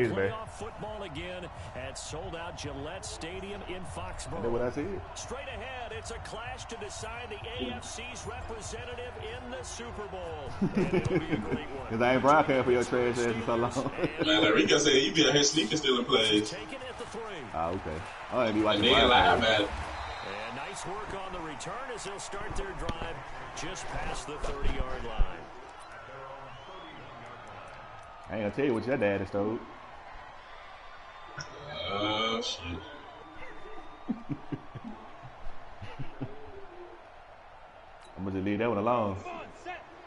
face, man. Football again at sold-out Gillette Stadium in Foxborough. That's what I said. Straight ahead, it's a clash to decide the AFC's representative in the Super Bowl. And it'll be a great one. Because I ain't broadcast for your trash ass in so long. Man, like Rico said, you be out here sleeping still in plays. Taking it at the 3. Ah, okay. I ain't be watching they live at it. And nice work on the return as they'll start their drive just past the 30-yard line. I ain't gonna tell you what your dad is told. Shit. I'm gonna just leave that one alone.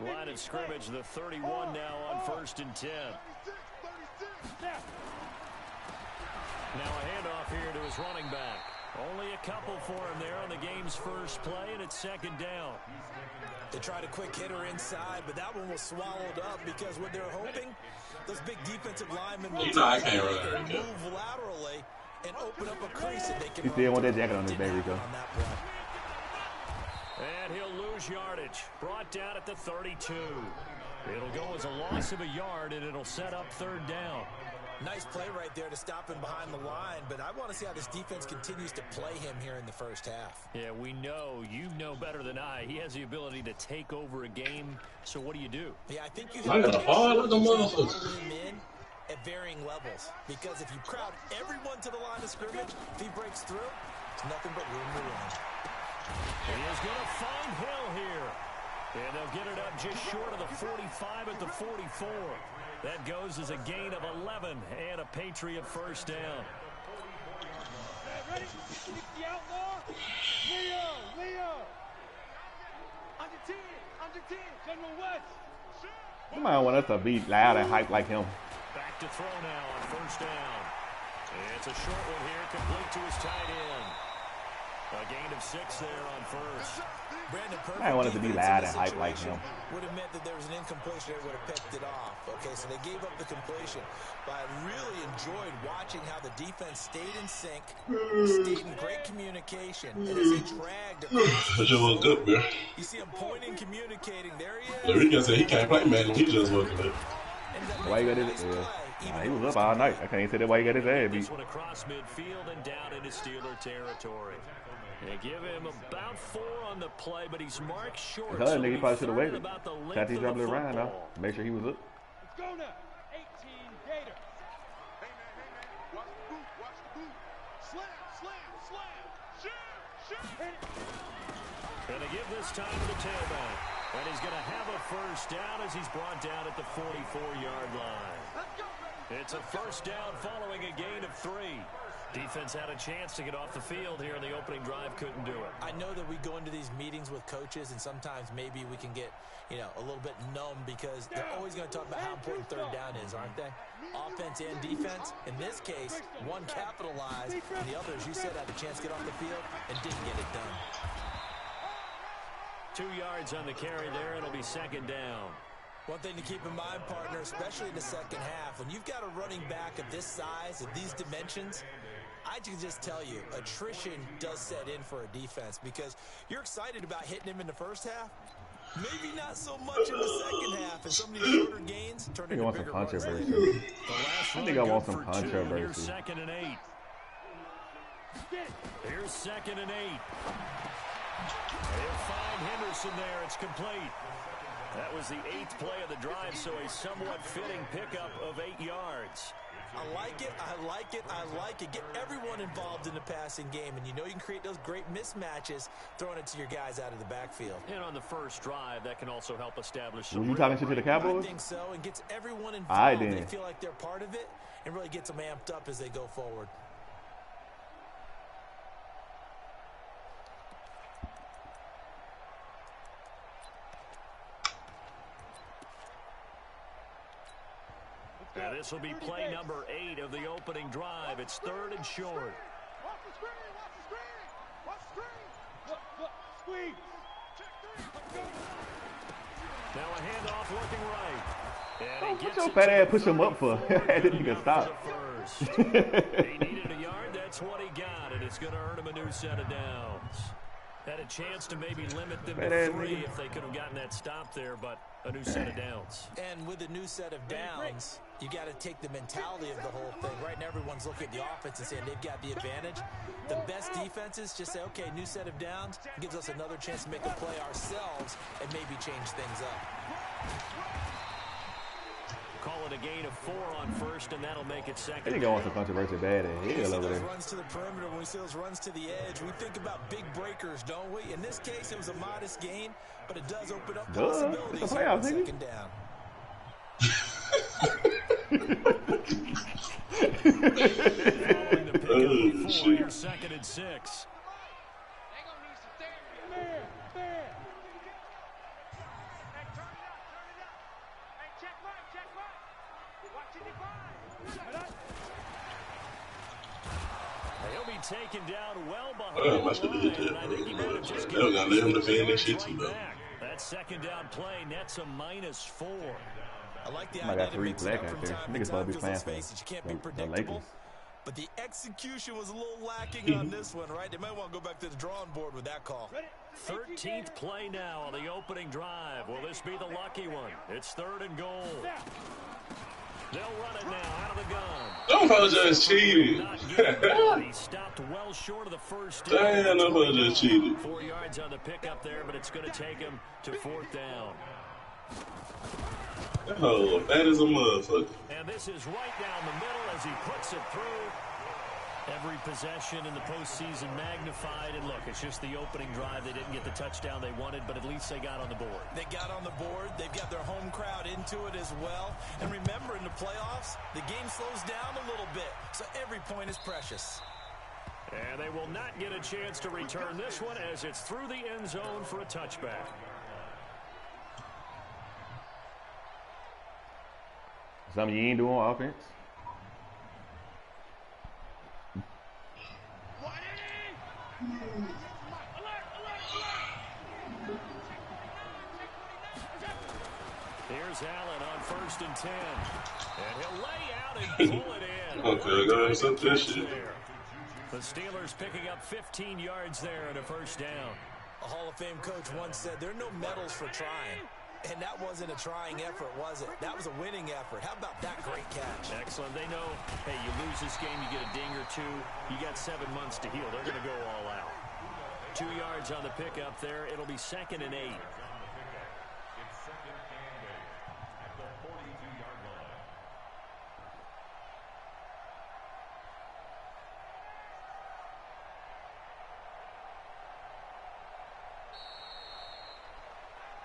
Line of scrimmage, the 31 now on 1st and 10. Now a handoff here to his running back. Only a couple for him there on the game's first play, and it's 2nd down. They tried a quick hitter inside, but that one was swallowed up because what they're hoping, those big defensive linemen will move laterally and open up a crease that they can. He still want that jacket on his back, Rico. And he'll lose yardage. Brought down at the 32. It'll go as a loss of a yard, and it'll set up 3rd down. Nice play right there to stop him behind the line, but I want to see how this defense continues to play him here in the first half. Yeah, we know. You know better than I. He has the ability to take over a game, so what do you do? Yeah, I think you have to pull him in at varying levels, because if you crowd everyone to the line of scrimmage, if he breaks through, it's nothing but room to run. He is going to find Hill here. And they'll get it up just short of the 45 at the 44. That goes as a gain of 11 and a Patriot first down. Ready? The outlaw. Leo. Under 10. General West. Somebody want us to be loud and hype like him. Back to throw now on 1st down. It's a short one here, complete to his tight end. A gain of 6 there on 1st. I wanted to be loud and hype like him. Would have meant that there was an incompletion. They would have picked it off. Okay, so they gave up the completion. But I really enjoyed watching how the defense stayed in sync, stayed in great communication, and as they dragged across the field, good, man. you see him pointing, communicating. There he is. Rico said he can't play, man. He just looking at it. Why you got his ass? Nah, he was up all night. I can't say that why he got his ass beat. This one across midfield and down into Steeler territory. They give him about 4 on the play, but he's marked short. The other nigga probably should have waited. Shot he dropped it around now. Make sure he was up. Let's go now. 18 Gators. Hey, man. Watch the boot. Slam. Shoot. And they give this time to the tailback. And he's going to have a first down as he's brought down at the 44-yard line. It's a first down following a gain of 3. Defense had a chance to get off the field here in the opening drive, couldn't do it. I know that we go into these meetings with coaches, and sometimes maybe we can get, a little bit numb because they're always going to talk about how important 3rd down is, aren't they? Offense and defense. In this case, one capitalized, and the other, as you said, had a chance to get off the field and didn't get it done. 2 yards on the carry there. It'll be 2nd down. One thing to keep in mind, partner, especially in the second half, when you've got a running back of this size, of these dimensions, I can just tell you, attrition does set in for a defense because you're excited about hitting him in the first half. Maybe not so much in the second half, and some of these shorter gains turn into bigger runs. I think I want some controversy. Here's 2nd and 8. Here's 2nd and 8. They'll find Henderson there. It's complete. That was the 8th play of the drive, so a somewhat fitting pickup of 8 yards. I like it. Get everyone involved in the passing game, and you can create those great mismatches throwing it to your guys out of the backfield. And on the first drive, that can also help establish some. You talking shit to the Cowboys? I think so, and gets everyone involved. They feel like they're part of it, and really gets them amped up as they go forward. Now this will be play number 8 of the opening drive. It's 3rd and short. Watch the screen. Look, squeeze. Now a handoff looking right. And what your fat ass push him up for? That didn't even stop. He needed a yard. That's what he got, and it's going to earn him a new set of downs. Had a chance to maybe limit them to 3 if they could have gotten that stop there, but a new set of downs. And with a new set of downs, You got to take the mentality of the whole thing. Right now, everyone's looking at the offense and saying they've got the advantage. The best defenses just say, okay, new set of downs. It gives us another chance to make a play ourselves and maybe change things up. Call it a gain of 4 on first, and that'll make it second. They go on some controversy bad as hell over there. Runs to the perimeter, when we see those runs to the edge, we think about big breakers, don't we? In this case, it was a modest gain, but it does open up possibilities. It's a playoff, nigga. Second down. Following the pick up before, you're second and 6. They gonna need some therapy. Fair. Hey, turn it up. Hey, check right. Watch it divide. He'll be taken down well behind the line, and I think he might have just given let him defend that shit too, though. That second down play nets a -4. I like the I idea got to 3 mix it black up out from there. time Niggas to supposed to time be because playing let's for face it, you can't be the predictable. Lakers. But the execution was a little lacking on this one, right? They might want to go back to the drawing board with that call. 13th play now on the opening drive. Will this be the lucky one? It's 3rd and goal. They'll run it now out of the gun. Don't apologize, cheated. He stopped well short of the first Damn, I apologize, cheated. 4 yards on the pickup there, but it's going to take him to 4th down. Oh, that is a motherfucker. And this is right down the middle as he puts it through. Every possession in the postseason magnified. And look, it's just the opening drive. They didn't get the touchdown they wanted, but at least they got on the board. They got on the board. They've got their home crowd into it as well. And remember, in the playoffs, the game slows down a little bit. So every point is precious. And they will not get a chance to return this one as it's through the end zone for a touchback. Something you ain't doing on offense? Here's Allen on 1st and 10. And he'll lay out and pull it in. Okay, guys, up that shit. The Steelers picking up 15 yards there and a 1st down. A Hall of Fame coach once said, there are no medals for trying. And that wasn't a trying effort, was it? That was a winning effort. How about that great catch? Excellent. They know, hey, you lose this game, you get a ding or 2. You got 7 months to heal. They're going to go all out. 2 yards on the pickup there. It'll be 2nd and 8.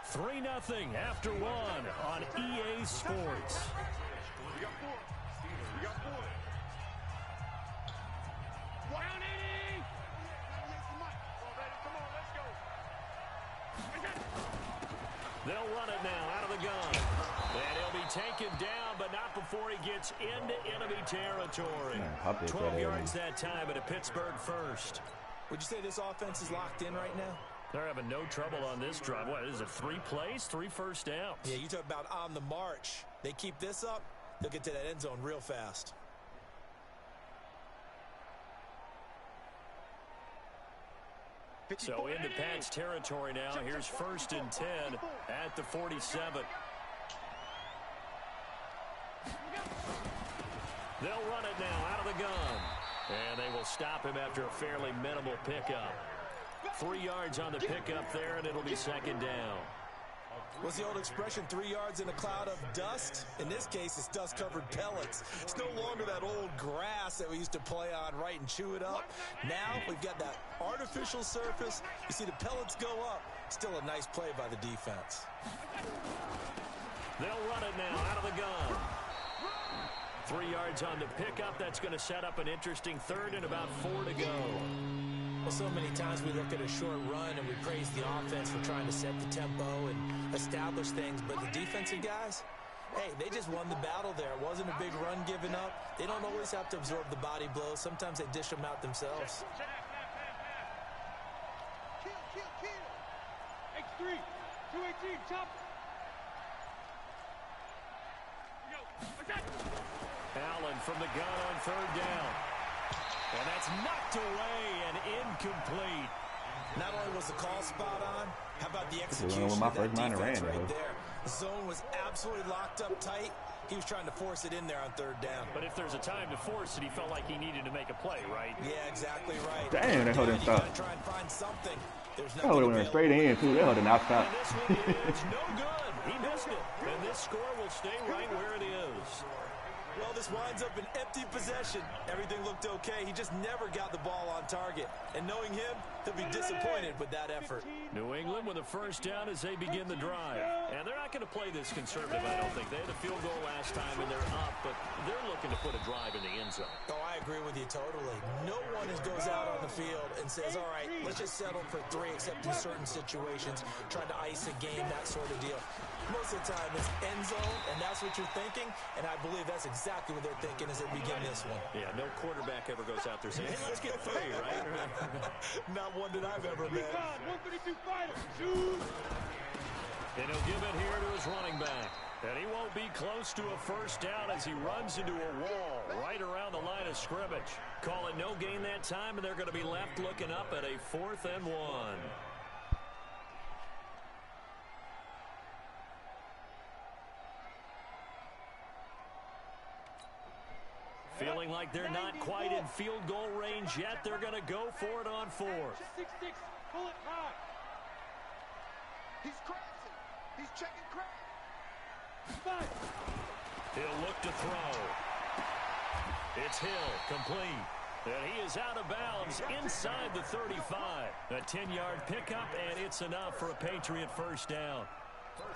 Three 3-0 after 1 on EA Sports. We got 4. Down 80. Come on, let's go. They'll run it now out of the gun. And he'll be taken down, but not before he gets into enemy territory. 12 yards that time at a Pittsburgh first. Would you say this offense is locked in right now? They're having no trouble on this drive. What is it, 3 plays, 3 first downs? Yeah, you talk about on the march. They keep this up, they'll get to that end zone real fast. So into Pat's territory now. Here's 1st and 10 at the 47. They'll run it now out of the gun. And they will stop him after a fairly minimal pickup. 3 yards on the pickup there, and it'll be 2nd down. What's the old expression, 3 yards in a cloud of dust? In this case, it's dust-covered pellets. It's no longer that old grass that we used to play on, right, and chew it up. Now we've got that artificial surface. You see the pellets go up. Still a nice play by the defense. They'll run it now out of the gun. 3 yards on the pickup. That's going to set up an interesting 3rd and about 4 to go. Well, so many times we look at a short run and we praise the offense for trying to set the tempo and establish things, but the defensive guys, hey, they just won the battle there. It wasn't a big run given up. They don't always have to absorb the body blows. Sometimes they dish them out themselves. Kill. X3, 218, chop. Allen from the gun on 3rd down. And that's knocked away and incomplete. Not only was the call spot on, how about the execution One of my of that first minor defense ran, right though. there? Zone was absolutely locked up tight. He was trying to force it in there on third down. But if there's a time to force it, he felt like he needed to make a play, right? Yeah, exactly right. Damn, that hoe didn't stop. Try and find something. There's That hoe went straight in, too. That hoe did not stop. And this one is no good. He missed it. And this score will stay right where it is. Well, this winds up an empty possession. Everything looked okay. He just never got the ball on target. And knowing him, he'll be disappointed with that effort. New England with a first down as they begin the drive. And they're not going to play this conservative, I don't think. They had a field goal last time, and they're up, but they're looking to put a drive in the end zone. Oh, I agree with you totally. No one goes out on the field and says, all right, let's just settle for 3, except in certain situations, trying to ice a game, that sort of deal. Most of the time, it's end zone, and that's what you're thinking, and I believe that's exactly what they're thinking as they begin this one. Yeah, no quarterback ever goes out there saying, hey, let's get 3, right? Not one that I've ever met. 132 fighter. Shoot. And he'll give it here to his running back. And he won't be close to a first down as he runs into a wall right around the line of scrimmage. Call it no gain that time, and they're going to be left looking up at a 4th and 1. Feeling like they're not quite in field goal range yet. They're going to go for it on 4th. 6-6. Pull it high. He's crossing. He's checking crack. He'll look to throw. It's Hill, complete. And he is out of bounds inside the 35. A 10-yard pickup, and it's enough for a Patriot first down.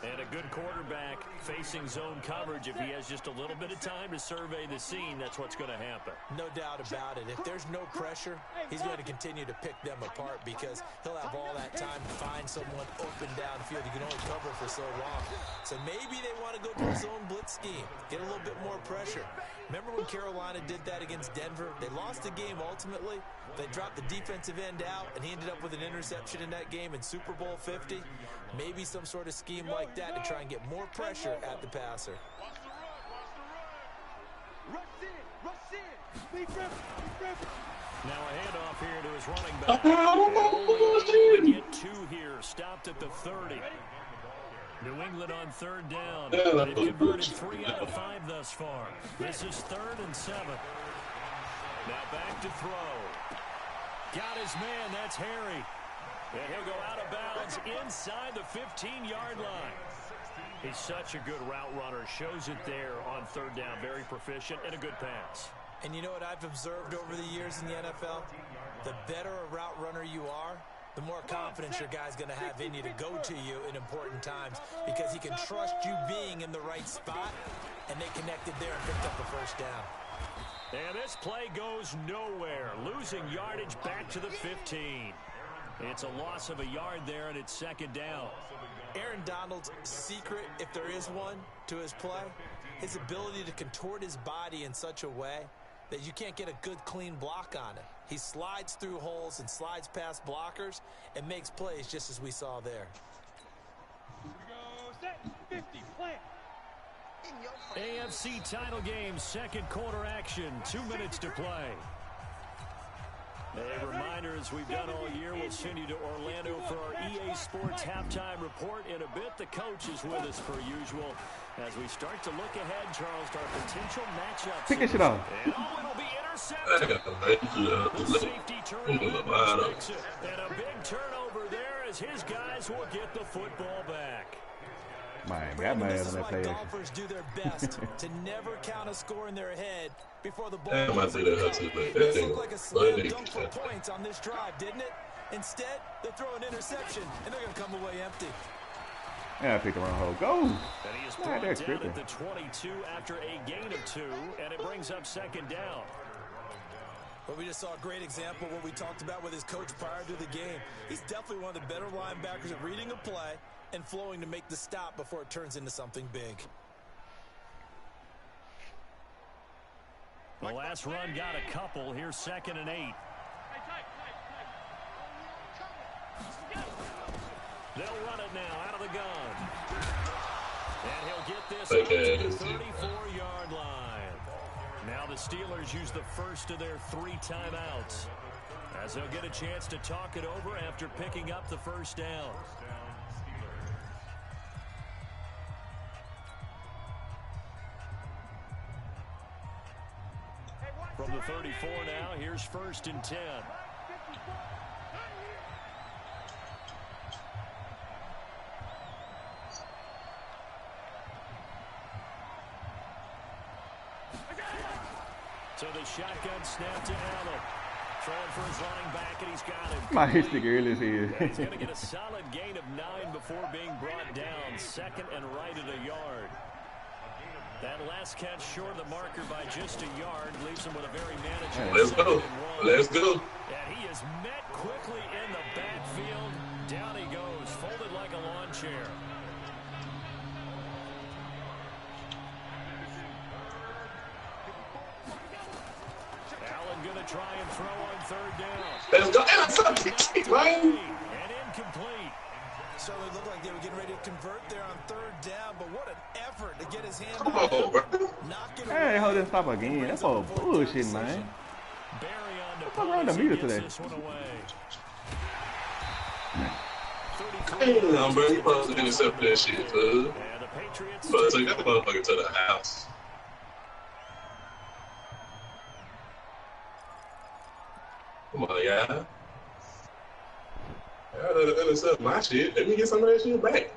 And a good quarterback facing zone coverage. If he has just a little bit of time to survey the scene, that's what's going to happen. No doubt about it. If there's no pressure, he's going to continue to pick them apart because he'll have all that time to find someone open downfield. He can only cover for so long. So maybe they want to go to a zone blitz scheme, get a little bit more pressure. Remember when Carolina did that against Denver? They lost the game ultimately. They dropped the defensive end out, and he ended up with an interception in that game in Super Bowl 50. Maybe some sort of scheme like that to try and get more pressure at the passer. Rush in. Rush in. Big rip. Big rip. Now a handoff here to his running back. Only get 2 here. Stopped at the 30. New England on 3rd down. They've converted 3 out of 5 thus far. This is 3rd and 7. Now back to throw. Got his man. That's Harry. And he'll go out of bounds inside the 15-yard line. He's such a good route runner. Shows it there on 3rd down. Very proficient and a good pass. And you know what I've observed over the years in the NFL? The better a route runner you are, the more confidence your guy's going to have in you to go to you in important times because he can trust you being in the right spot, and they connected there and picked up the first down. And this play goes nowhere. Losing yardage back to the 15. It's a loss of a yard there, and it's 2nd down. Aaron Donald's secret, if there is one, to his play, his ability to contort his body in such a way that you can't get a good, clean block on it. He slides through holes and slides past blockers and makes plays just as we saw there. Here we go. Set. 50. Plant. AFC title game, 2nd quarter action. 2 minutes to play. A reminder, as we've done all year, we'll send you to Orlando for our EA Sports halftime report in a bit. The coach is with us per usual as we start to look ahead, Charles, to our potential matchups. Pick this shit off. And it'll be intercepted. The safety turnover makes it. And a big turnover there as his guys will get the football back. Man, got my ass on that play. Golfers do their best to never count a score in their head before the ball. I might say that hurts it, but This looked like a slam dunk for points on this drive, didn't it? Instead, they throw an interception, and they're going to come away empty. Yeah, I picked the wrong hole. Go! And he is brought that's down tripping. at the 22 after a gain of 2, and it brings up 2nd down. But we just saw a great example of what we talked about with his coach prior to the game. He's definitely one of the better linebackers at reading a play and flowing to make the stop before it turns into something big. The last run got a couple. Here's 2nd and 8. They'll run it now out of the gun. And he'll get this out to the 34-yard line. Now the Steelers use the first of their 3 timeouts as they'll get a chance to talk it over after picking up the first down. From the 34 now, here's 1st and 10. So the shotgun snap to Allen. Throwing for his running back, and he's got him. My stick early as He's going to get a solid gain of 9 before being brought down. 2nd and right at a yard. That last catch short of the marker by just a yard leaves him with a very manageable. Let's go. Let's go. And he is met quickly in the backfield. Down he goes, folded like a lawn chair. Allen going to try and throw on 3rd down. Let's go. And it's up, right? And incomplete. So it looked like they were getting ready to convert there on 3rd down, but what an effort to get his hand Come on on, bro. knock it Hey, away. hold this stop again. That's all bullshit, man. Barry on the What's wrong with the meter today? this one away. Damn, bro. You supposed to intercept that shit, dude. And the Patriots But take that motherfucker to the house. Come on, y'all. Y'all intercept my shit. Let me get some of that shit back.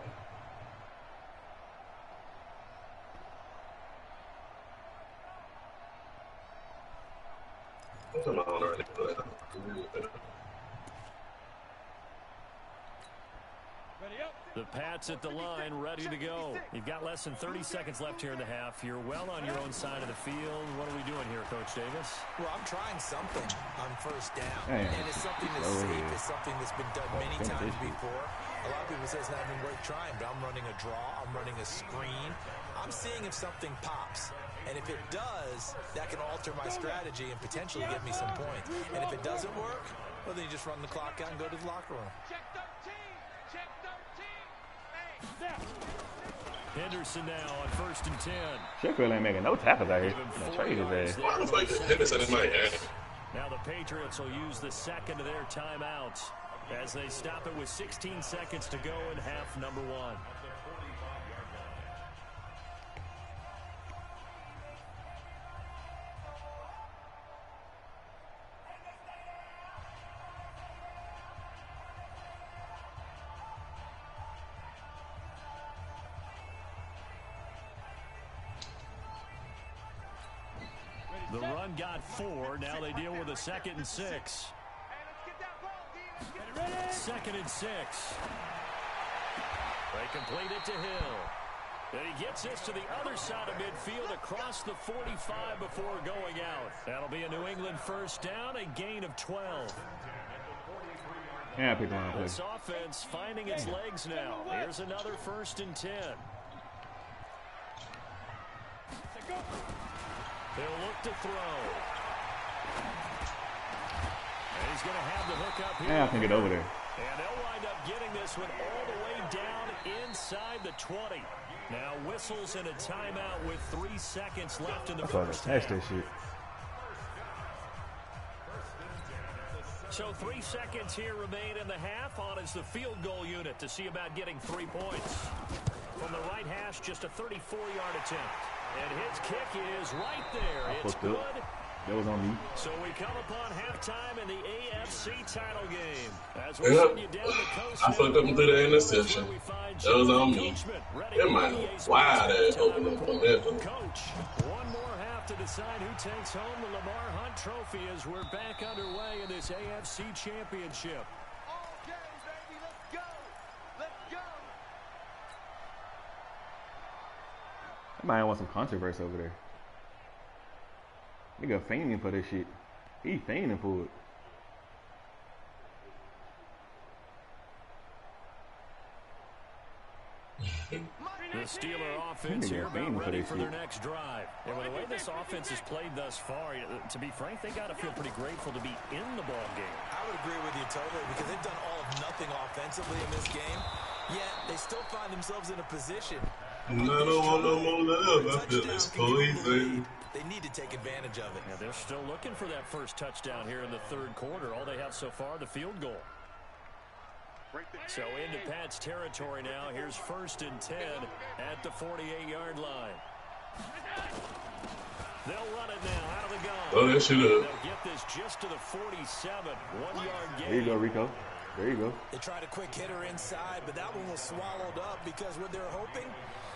Come on, already. Ready up. The Pats at the line, ready to go. You've got less than 30 seconds left here in the half. You're well on your own side of the field. What are we doing here, Coach Davis? Well, I'm trying something on 1st down, Hey, and it's something that's go safe. ahead. It's something that's been done many times before. A lot of people say it's not even worth trying, but I'm running a draw. I'm running a screen. I'm seeing if something pops. And if it does, that can alter my strategy and potentially get me some points. And if it doesn't work, well, then you just run the clock out and go to the locker room. Check 13. Check 13. Hey, snap. Henderson now on 1st and 10. Sheffield ain't making no tackles out here. Even Gonna 4 trade his yards ass. there. Why the fuck is Henderson in my hand? Now the Patriots will use the 2nd of their timeouts as they stop it with 16 seconds to go in half number 1. The run got 4. Now they deal with a 2nd and 6. Hey, let's get that ball, D. Let's get it ready. 2nd and 6. They complete it to Hill. And he gets this to the other side of midfield across the 45 before going out. That'll be a New England 1st down, a gain of 12. Yeah, I picked one up. This offense finding its legs now. Here's another 1st and 10. He'll look to throw. And he's going to have the hook up here. Yeah, I can get over there. And they'll wind up getting this one all the way down inside the 20. Now whistles and a timeout with 3 seconds left in the first half. That's that shit. So 3 seconds here remain in the half. On is the field goal unit to see about getting 3 points. From the right hash, just a 34-yard attempt. And his kick is right there. It's good. That was on me. So we come upon halftime in the AFC title game. As we send you down the coast, I fucked up and threw the interception. That was on me. That might have wide ass open up on that one. Coach, one more half to decide who takes home the Lamar Hunt Trophy as we're back underway in this AFC Championship. All day, baby. Let's go. Let's go. I might want some controversy over there. Nigga fainting for this shit. He fainting for it. The Steeler offense here about ready for their next drive. And with the way this offense has played thus far, to be frank, they got to feel pretty grateful to be in the ball game. I would agree with you totally because they've done all of nothing offensively in this game, yet they still find themselves in a position. I don't want no more love. I feel it's poison. They need to take advantage of it. Now they're still looking for that first touchdown here in the 3rd quarter. All they have so far, the field goal. So into Pat's territory now. Here's 1st and 10 at the 48-yard line. They'll run it now out of the gun. Oh, that shit up. They'll get this just to the 47. 1 yard gain. There you go, Rico. There you go. They tried a quick hitter inside, but that one was swallowed up because what they're hoping,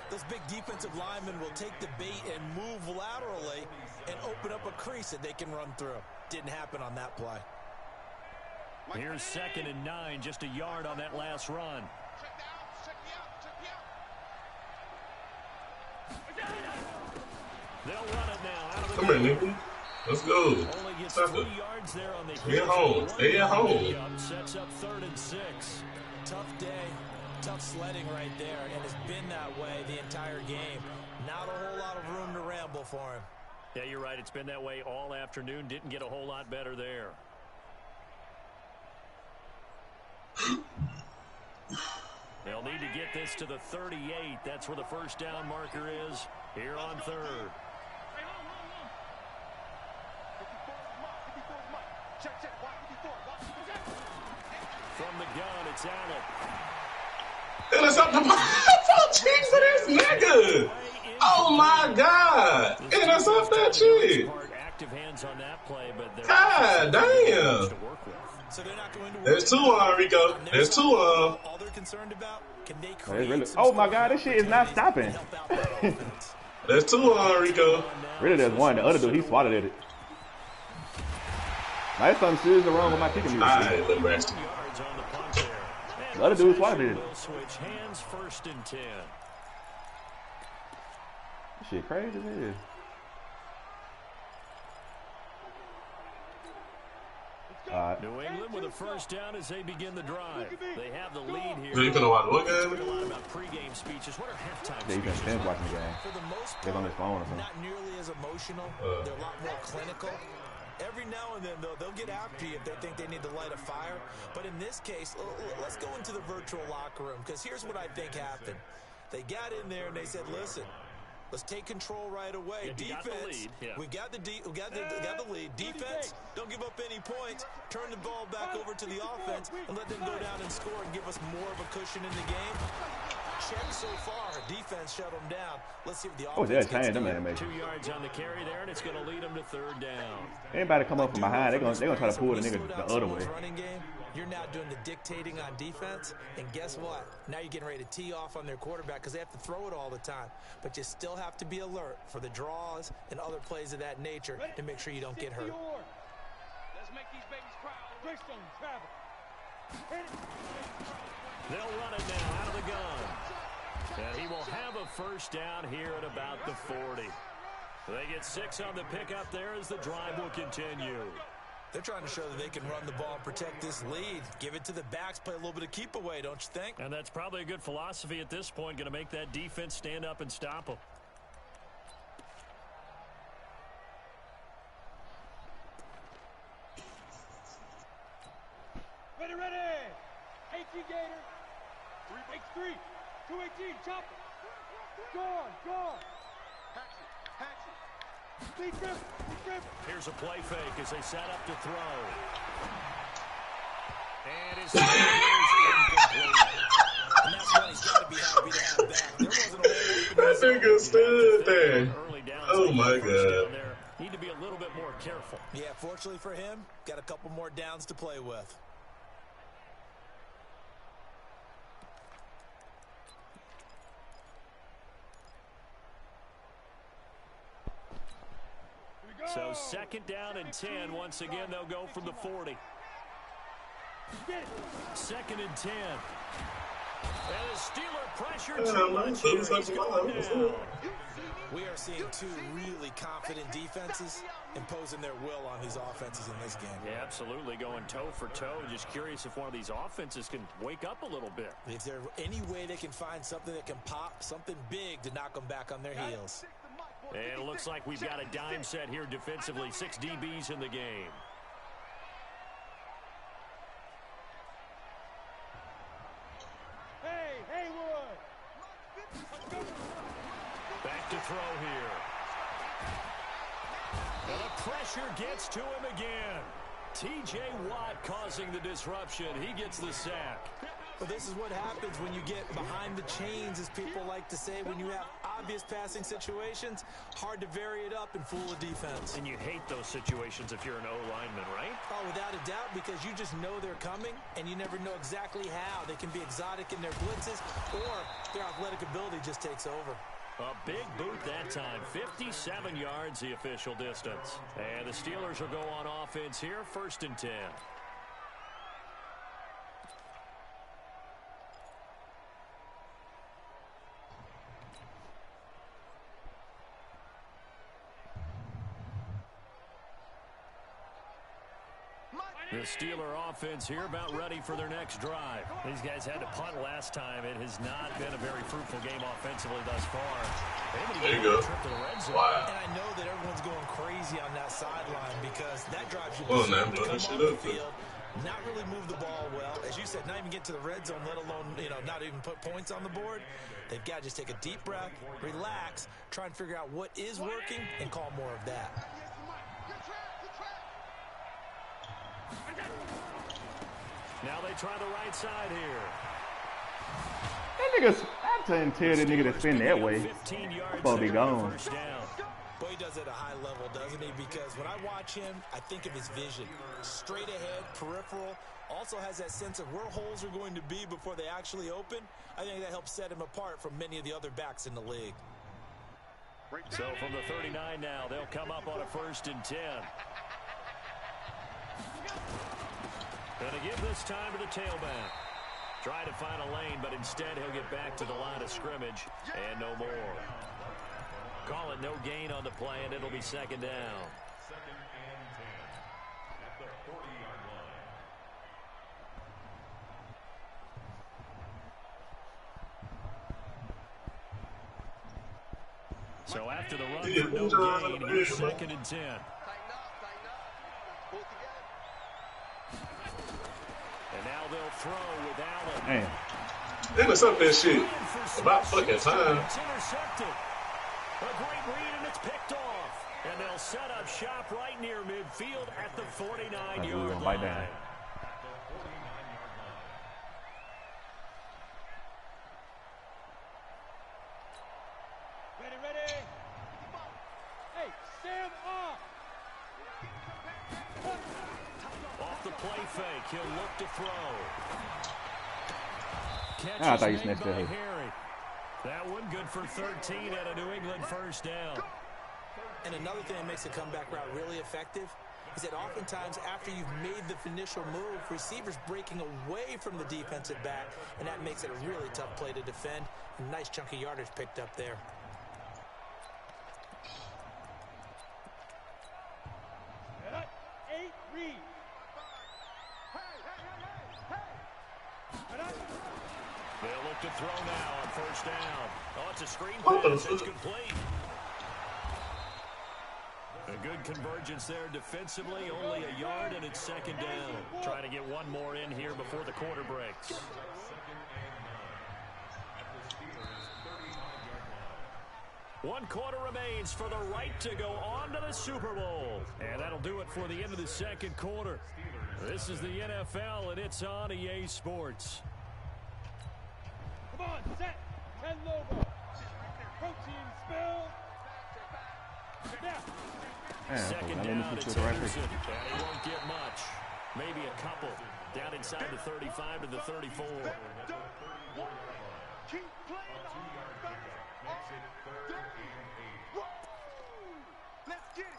those big defensive linemen will take the bait and move laterally and open up a crease that they can run through. Didn't happen on that play. Here's 2nd and 9, just a yard on that last run. They'll run it now out of the Come here, nigga. Let's go. Only gets 3 yards there on the Stay at home. Stay at home. Sets up 3rd and 6. Tough day, tough sledding right there, and it's been that way the entire game. Not a whole lot of room to ramble for him. Yeah, you're right. It's been that way all afternoon. Didn't get a whole lot better there. They'll need to get this to the 38. That's where the first down marker is here on 3rd. From the gun, it's Allen. Intercept the ball. Cheeks for this nigga. Oh my God. Intercept that shit. Active hands on that play, but God damn. So they're not going to There's 2 on, Rico. There's 2 on. All they're concerned about, can they create Really, oh my God, this shit is not stopping. There's 2 on, Rico. Really, there's one. The other dude, he swatted at it. Now, there's something seriously wrong with my kicking music. Alright, little Rasty. The other dude swatted at it. Switch hands, 1st and 10. This shit crazy as hell. New England with a first down as they begin the drive. They have the lead here. So you finna watch what A game? lot about pregame speeches. What are halftime Yeah, you can speeches? fans watching the game. For the most They're on his phone or something. not nearly as emotional. They're a lot more clinical. Every now and then, though, they'll get after you if they think they need to light a fire. But in this case, let's go into the virtual locker room, because here's what I think happened. They got in there and they said, listen, let's take control right away. Defense, we got the lead. Defense, don't give up any points. Turn the ball back over to the offense and let them go down and score and give us more of a cushion in the game. Check so far. Defense shut them down. Let's see if the offense gets them done. animation. 2 yards on the carry there, and it's going to lead them to 3rd down. Anybody come up from behind, they're gonna try to pull the nigga the other way. Running game, you're now doing the dictating on defense, and guess what? Now you're getting ready to tee off on their quarterback because they have to throw it all the time. But you still have to be alert for the draws and other plays of that nature to make sure you don't get hurt. Let's make these babies cry. Greystone, travel. They'll run it now out of the gun. And he will have a first down here at about the 40. They get 6 on the pickup there as the drive will continue. They're trying to show that they can run the ball and protect this lead. Give it to the backs, play a little bit of keep away, don't you think? And that's probably a good philosophy at this point, going to make that defense stand up and stop them. Ready. 18 Gator. X3. 218. Chop it. Gone. Hatch it. Speed grip. Here's a play fake as they set up to throw. And his incomplete. And that's why he's got to be happy to have that. There wasn't a whole That nigga stood there. Oh my God. Need to be a little bit more careful. Yeah, fortunately for him, got a couple more downs to play with. So 2nd down and 10. Once again, they'll go from the 40. 2nd and 10. And the Steeler pressure too much here. He's going down. We are seeing 2 really confident defenses imposing their will on these offenses in this game. Yeah, absolutely, going toe for toe. Just curious if one of these offenses can wake up a little bit. If there's any way they can find something that can pop, something big to knock them back on their heels. And it looks like we've got a dime set here defensively. 6 DBs in the game. Hey, Haywood. Back to throw here. And the pressure gets to him again. T.J. Watt causing the disruption. He gets the sack. Well, this is what happens when you get behind the chains, as people like to say. When you have obvious passing situations, hard to vary it up and fool a defense. And you hate those situations if you're an O-lineman, right? Oh, without a doubt, because you just know they're coming, and you never know exactly how. They can be exotic in their blitzes, or their athletic ability just takes over. A big boot that time. 57 yards, the official distance. And the Steelers will go on offense here, 1st and 10. The Steeler offense here about ready for their next drive. These guys had to punt last time. It has not been a very fruitful game offensively thus far. There you go. Wow. And I know that everyone's going crazy on that sideline because that drives you Well, to man, come blow that off shit the up. field, not really move the ball well. As you said, not even get to the red zone, let alone, not even put points on the board. They've got to just take a deep breath, relax, try and figure out what is working, and call more of that. Now they try the right side here. That nigga's, I didn't tell that nigga to spin that way. Supposed to be gone. Boy, he does it at a high level, doesn't he? Because when I watch him, I think of his vision. Straight ahead, peripheral. Also has that sense of where holes are going to be before they actually open. I think that helps set him apart from many of the other backs in the league. So from the 39 now, they'll come up on a 1st and 10. Gonna give this time to the tailback. Try to find a lane, but instead he'll get back to the line of scrimmage and no more. Call it no gain on the play, and it'll be 2nd down. 2nd and 10 at the 40-yard line. So after the run for no gain, here's 2nd and 10. And now they'll throw with Allen. Damn. Intercept that shit. About fucking time. It's intercepted. A great read, and it's picked off. And they'll set up shop right near midfield at the 49-yard line. Down. Ready. Hey, stand off. Off the play fake, he'll look to throw. Catch I thought you made snatched by that. Harry. That one good for 13 at a New England 1st down. And another thing that makes a comeback route really effective is that oftentimes after you've made the initial move, receivers breaking away from the defensive back, and that makes it a really tough play to defend. And nice chunky yardage picked up there. Read. They'll look to throw now on 1st down. Oh, it's a screen pass. It's complete. A good convergence there defensively. Only a yard, and it's 2nd down. Try to get one more in here before the quarter breaks. One quarter remains for the right to go on to the Super Bowl. And that'll do it for the end of the 2nd quarter. This is the NFL, and it's on EA Sports. Come on, set. 10 logo. Protein spill. Now. 2nd down, it's Anderson, and he won't get much. Maybe a couple. Down inside the 35 to the 34. Keep playing on. Let's get it.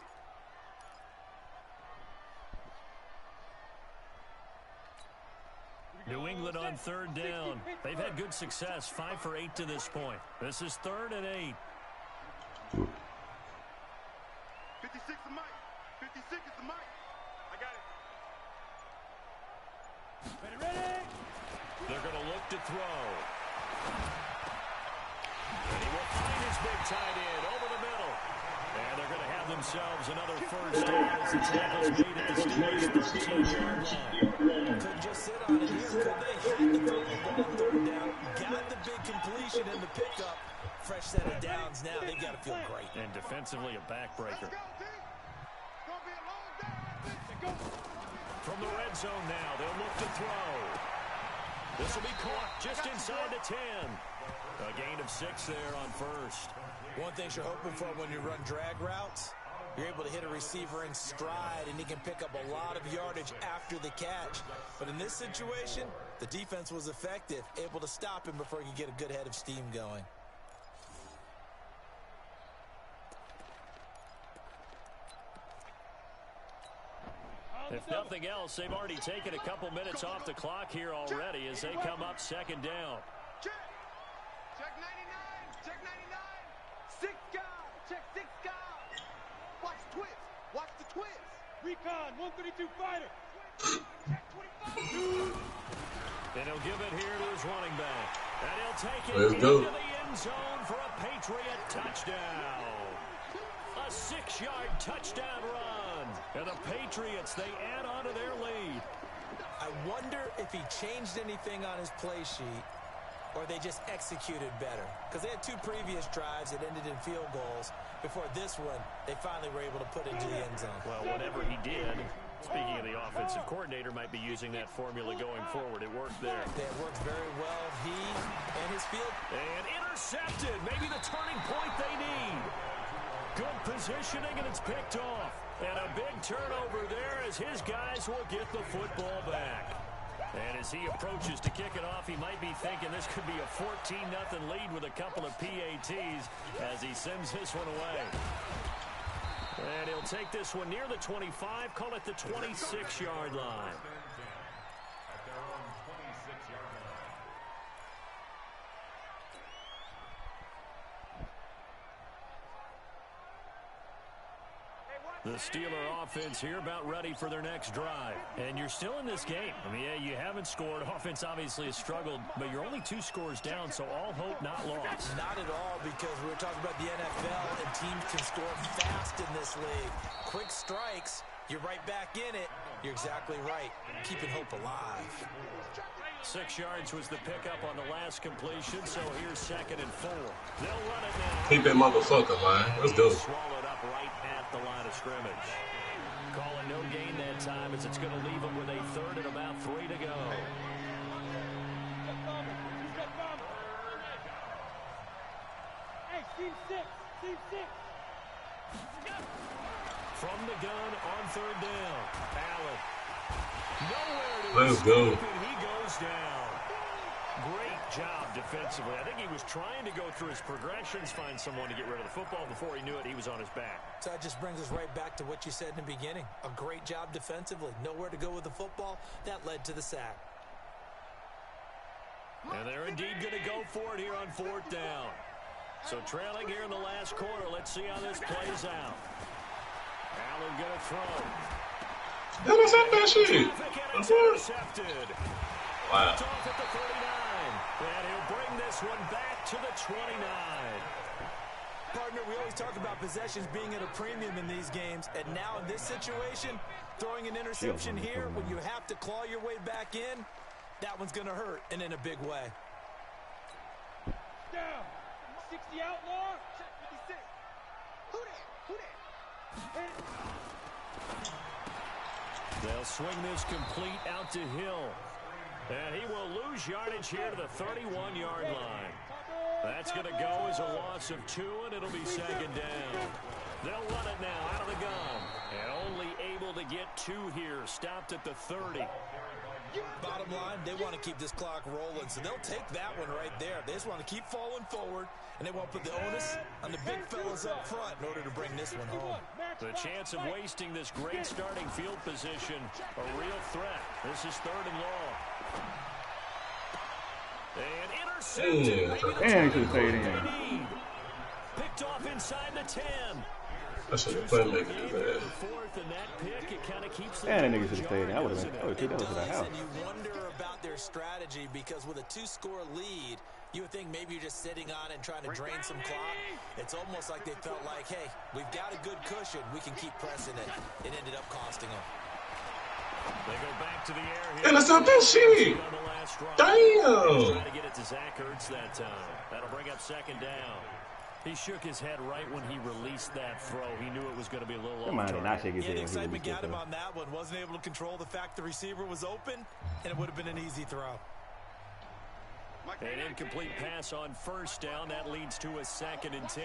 New England on 3rd down. They've had good success, 5 for 8 to this point. This is 3rd and 8. 56 is Mike. 56 is the Mike. I got it. Ready. They're going to look to throw. And he will find his big tight end over the middle. And they're going to have themselves another 1st down as the tackle's made at the Steelers' 13-yard line. Couldn't just sit on it here, could they? Had to throw the ball on 3rd down. Got the big completion and the pickup. Fresh set of downs now. They've got to feel great. And defensively, a backbreaker. From the red zone now, they'll look to throw. This will be caught just inside the 10. A gain of 6 there on first. One thing you're hoping for when you run drag routes, you're able to hit a receiver in stride, and he can pick up a lot of yardage after the catch. But in this situation, the defense was effective, able to stop him before he could get a good head of steam going. If nothing else, they've already taken a couple minutes off the clock here already as they come up second down. Check. Check 99. Check 99. 6 guys. Check 6 guys. Watch twist. Watch the twist. Recon 132 fighter. Check 25. And he'll give it here to his running back. And he'll take it Let's into go. the end zone for a Patriot touchdown. A 6-yard touchdown run. And the Patriots, they add on to their lead. I wonder if he changed anything on his play sheet or they just executed better. Because they had 2 previous drives that ended in field goals. Before this one, they finally were able to put into the end zone. Well, whatever he did, speaking of the offensive coordinator, might be using that formula going forward. It worked there. It worked very well. He and his field. And intercepted. Maybe the turning point they need. Good positioning, and it's picked off. And a big turnover there as his guys will get the football back. And as he approaches to kick it off, he might be thinking this could be a 14-0 lead with a couple of PATs as he sends this one away. And he'll take this one near the 25, call it the 26-yard line. The Steeler offense here about ready for their next drive. And you're still in this game. I mean, yeah, you haven't scored. Offense obviously has struggled, but you're only 2 scores down, so all hope not lost. Not at all, because we were talking about the NFL, and teams can score fast in this league. Quick strikes, you're right back in it. You're exactly right. Keeping hope alive. 6 yards was the pickup on the last completion, so here's 2nd and 4. They'll run it now. Keep that motherfucker, man. Let's go. Swallowed up right at the line of scrimmage. Calling no gain that time as it's going to leave them with a 3rd and about 3 to go. Hey, team 6. Team 6. From the gun on 3rd down. Allen. Nowhere to Let's go. escape, and he goes down. Great job defensively. I think he was trying to go through his progressions, find someone to get rid of the football. Before he knew it, he was on his back. So that just brings us right back to what you said in the beginning. A great job defensively. Nowhere to go with the football. That led to the sack. And they're indeed going to go for it here on 4th down. So trailing here in the last quarter. Let's see how this plays out. Allen going to throw. Intercept that shit. It's intercepted. Wow. It's off at the 39. And he'll bring this one back to the 29. Partner, we always talk about possessions being at a premium in these games, and now in this situation, throwing an interception here when you have to claw your way back in, that one's going to hurt, and in a big way. Down. 60 outlaw. Check 56. Who that? Who that? They'll swing this complete out to Hill. And he will lose yardage here to the 31-yard line. That's going to go as a loss of 2, and it'll be 2nd down. They'll run it now out of the gun. And only able to get 2 here. Stopped at the 30. Bottom line, they want to keep this clock rolling, so they'll take that one right there. They just want to keep falling forward, and they won't put the onus on the big fellas up front in order to bring this one home. The chance of wasting this great starting field position, a real threat. This is 3rd and long. And intercepted. And he should have stayed in. Picked off inside the 10. I should have played making his ass. And that pick, it kind of keeps the And that nigga should have stayed in. I would have took that to the house. And you wonder about their strategy, because with a 2-score lead, you would think maybe you're just sitting on it and trying to drain some clock. It's almost like they felt like, hey, we've got a good cushion. We can keep pressing it. It ended up costing them. They go back to the air here. Intercept that shit. Damn. Try to get it to Zach Ertz that time. That'll bring up 2nd down. He shook his head right when he released that throw. He knew it was going to be a little off target. Yeah, the excitement got him on that one. Wasn't able to control the fact the receiver was open, and it would have been an easy throw. An incomplete pass on first down. That leads to a 2nd and 10.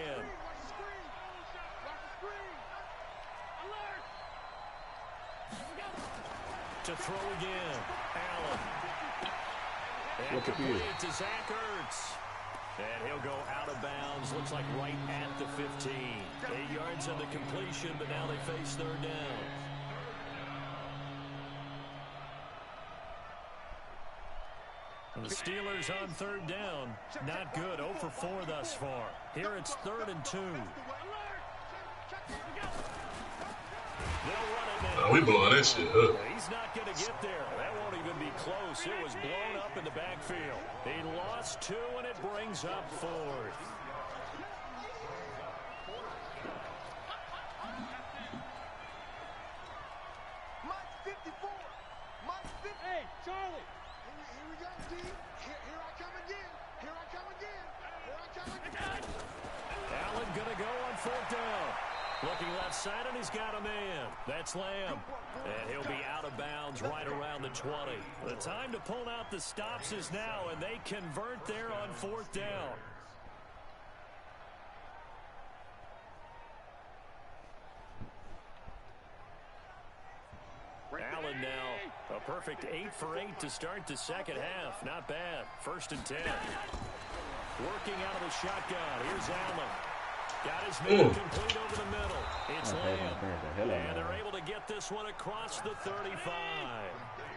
To throw again. Allen. And complete to Zach Ertz. And he'll go out of bounds. Looks like right at the 15. 8 yards on the completion, but now they face 3rd down. And the Steelers on 3rd down. Not good. 0 for 4 thus far. Here it's 3rd and 2. We blowing that shit up. He's not going to get there. That won't even be close. It was blown up in the backfield. He lost 2, and it brings up 4th. Mike 54. Mike 50. Hey, Charlie. Here we go, D. Here I come again. Here I come again. Here I come again. Allen going to go on 4th down. Looking left side, and he's got a man. That's Lamb. And he'll be out of bounds right around the 20. The time to pull out the stops is now, and they convert there on 4th down. Allen now, a perfect 8 for 8 to start the 2nd half. Not bad. 1st and 10. Working out of the shotgun. Here's Allen. Got his man complete over the middle. It's Lamb. And they're able to get this one across the 35.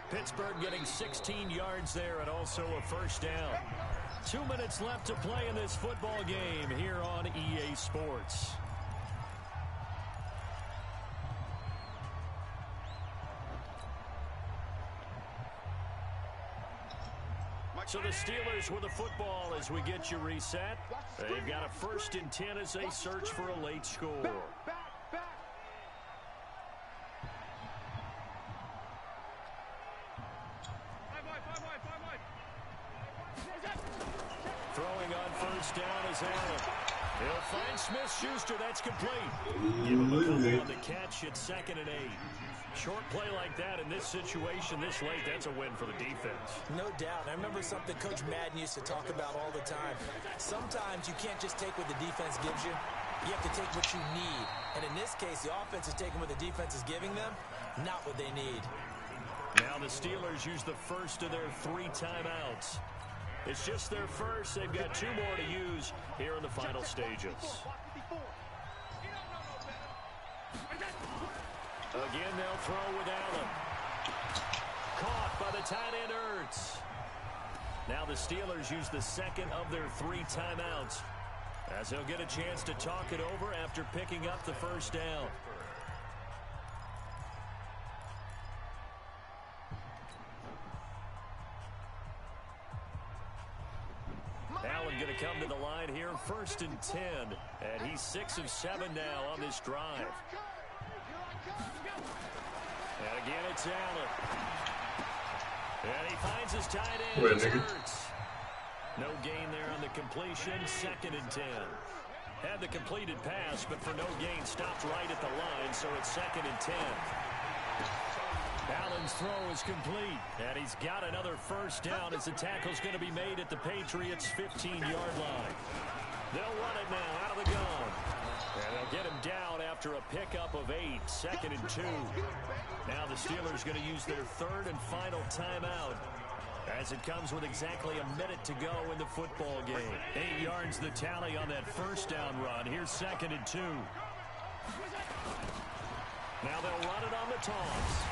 Pittsburgh getting 16 yards there and also a 1st down. 2 minutes left to play in this football game here on EA Sports. So the Steelers with the football as we get you reset. They've got a 1st and 10 as they search for a late score. Throwing on 1st down is Allen. He'll find Smith-Schuster. That's complete. Give him a couple on the catch at 2nd and 8. Short play like that in this situation this late, that's a win for the defense. No doubt. I remember something Coach Madden used to talk about all the time. Sometimes you can't just take what the defense gives you. You have to take what you need. And in this case, the offense is taking what the defense is giving them, not what they need. Now the Steelers use the first of their 3 timeouts. It's just their first. They've got 2 more to use here in the final stages. Again, they'll throw with Allen. Caught by the tight end, Ertz. Now the Steelers use the 2nd of their 3 timeouts as they'll get a chance to talk it over after picking up the 1st down. Allen going to come to the line here, 1st and 10, and he's 6 of 7 now on this drive. And again, it's Allen. And he finds his tight end. Ertz. No gain there on the completion. 2nd and 10. Had the completed pass, but for no gain, stopped right at the line, so it's 2nd and 10. Allen's throw is complete, and he's got another 1st down as the tackle's going to be made at the Patriots' 15-yard line. They'll run it now out of the gun. And they'll get him down after a pickup of 8, 2nd and 2. Now the Steelers going to use their 3rd and final timeout as it comes with exactly a minute to go in the football game. 8 yards the tally on that 1st down run. Here's 2nd and 2. Now they'll run it on the toss.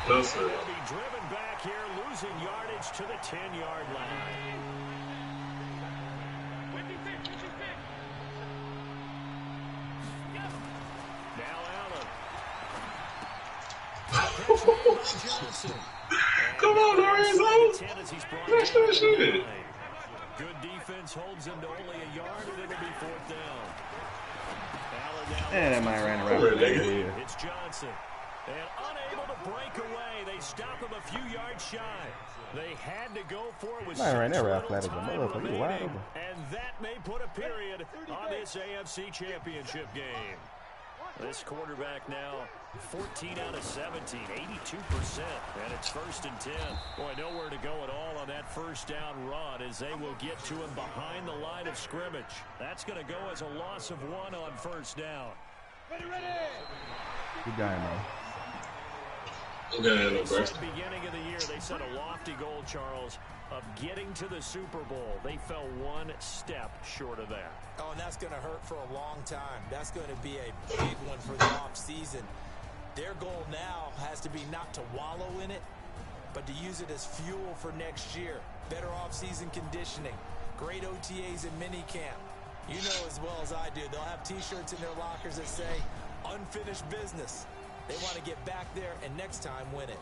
And they'll be driven back here, losing yardage to the 10-yard line. Come on, Lorenzo. Finish that shit. Good defense holds him to only a yard, and it'll be 4th down. And that might ran around. It's Johnson. And unable to break away, they stop him a few yards shy. They had to go for it with such little time remaining, and that may put a period on this AFC Championship game. This quarterback now 14 out of 17, 82%. And it's 1st and 10. Boy, nowhere to go at all on that first down run as they will get to him behind the line of scrimmage. That's going to go as a loss of 1 on first down. Good guy, man. At the beginning of the year, they set a lofty goal, Charles, of getting to the Super Bowl. They fell 1 step short of that. Oh, and that's going to hurt for a long time. That's going to be a big one for the offseason. Their goal now has to be not to wallow in it, but to use it as fuel for next year. Better offseason conditioning, great OTAs and minicamp. You know as well as I do, they'll have T-shirts in their lockers that say, unfinished business. They want to get back there and next time win it.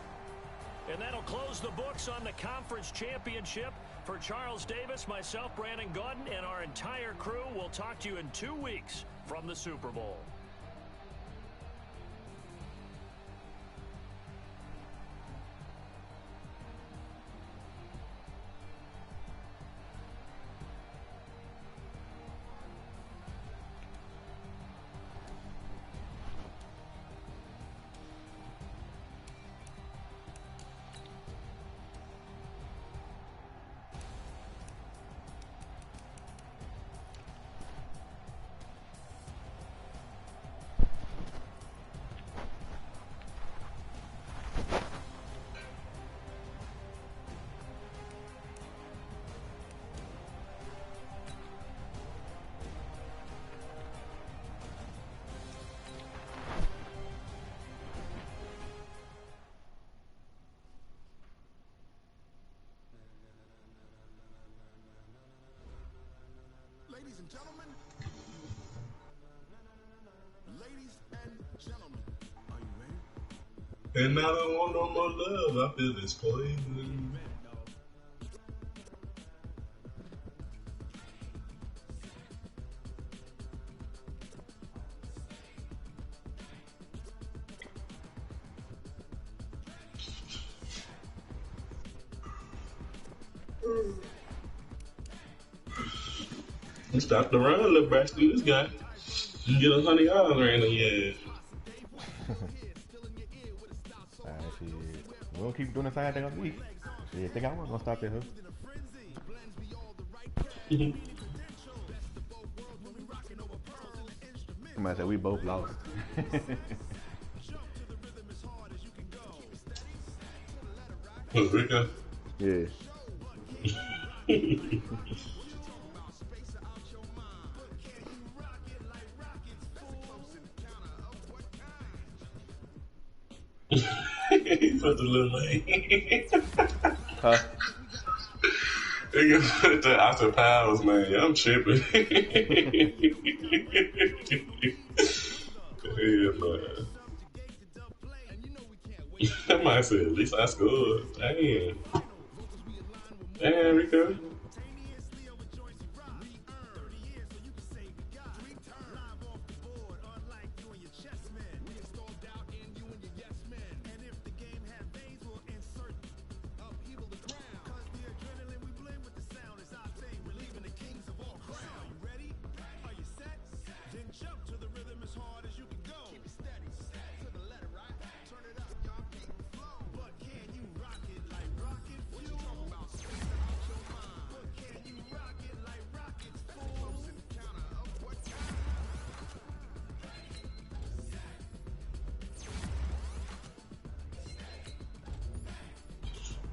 And that'll close the books on the conference championship. For Charles Davis, myself, Brandon Gaudin, and our entire crew, we'll talk to you in 2 weeks from the Super Bowl. Ladies and gentlemen, are you ready? And I don't want no more love. I feel this poison. You stop the run, little bastard. This guy. You get $100 ran on your ass. Shit. We'll keep doing the same thing on the week. Shit, think I wasn't gonna stop that, huh? Somebody said we both lost. Who's Rico? Yeah. He put the little lane. Huh? He put the Oscar Powers, man. I'm tripping. Yeah, man. That might say, at least I scored. Damn. Damn, Rico.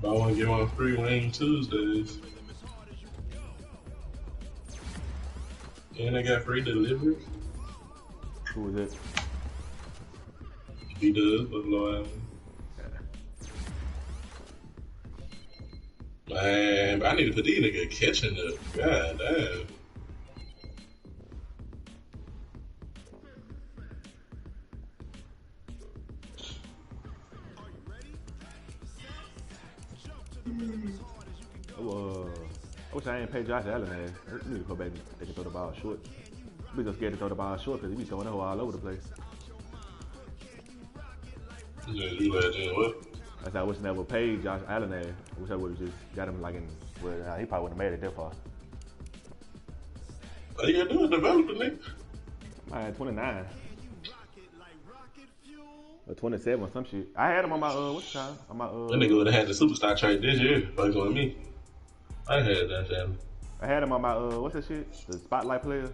I want to get on free Wing Tuesdays. And they got free delivery. Who is it? He does, but Lord. Man, I need to put these niggas catching up. God damn. I wish I ain't paid Josh Allen ass. He need to go back and they can throw the ball short. We just scared to throw the ball short because he be throwing the hole all over the place. Yeah, you like doing what? I said I wish I never paid Josh Allen ass. I wish I would have just got him like in where he probably wouldn't have made it that far. All you gotta do is develop it, nigga. Man, 29. or 27 or some shit. I had him on my what's the time? On my That nigga would have had the superstar trade this year, like on me. I had that family. I had him on my what's that shit? The spotlight player.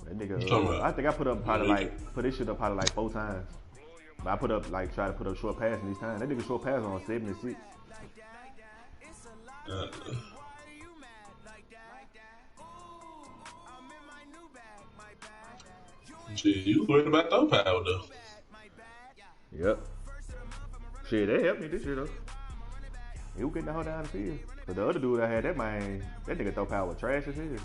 That nigga. I think I put up probably put this shit up probably like 4 times. But I put up try to put up short passing these times. That nigga short pass on 76. Shit, you worried about throw power though. Yep. Shit, they helped me this year though. He was getting the whole down the field. But the other dude I had, that nigga throw power was trash as hell.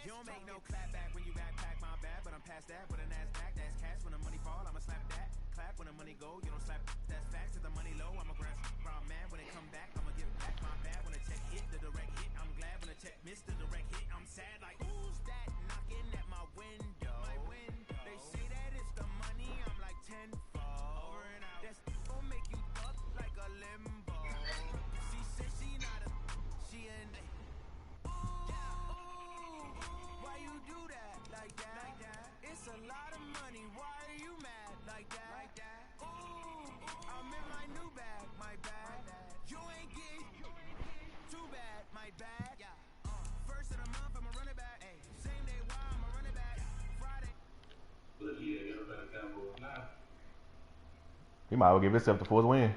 You don't make no clap back when you backpack my bad, but I'm past that. With an ass back, that's cash. When the money fall, I'ma slap that. Clap when the money go, you don't slap. That's facts. If the money low, I'ma grab from man. When it come back, I'ma give back my bad. When the check hit, the direct hit. I'm glad when the check missed the direct hit. I'm sad like who's that knocking at my window? They say that it's the money. I'm like tenfold. Over and out. That's gon' make you fuck like a limbo. She said she not a, she in. Why you do that like that? It's a lot of money. Why are you mad like that? Ooh, I'm in my new bag, my bad. You ain't getting too bad, my bad. First of the month, I'ma run it back. Same day, why I'ma run it back. Friday. He might well give himself the 4th win.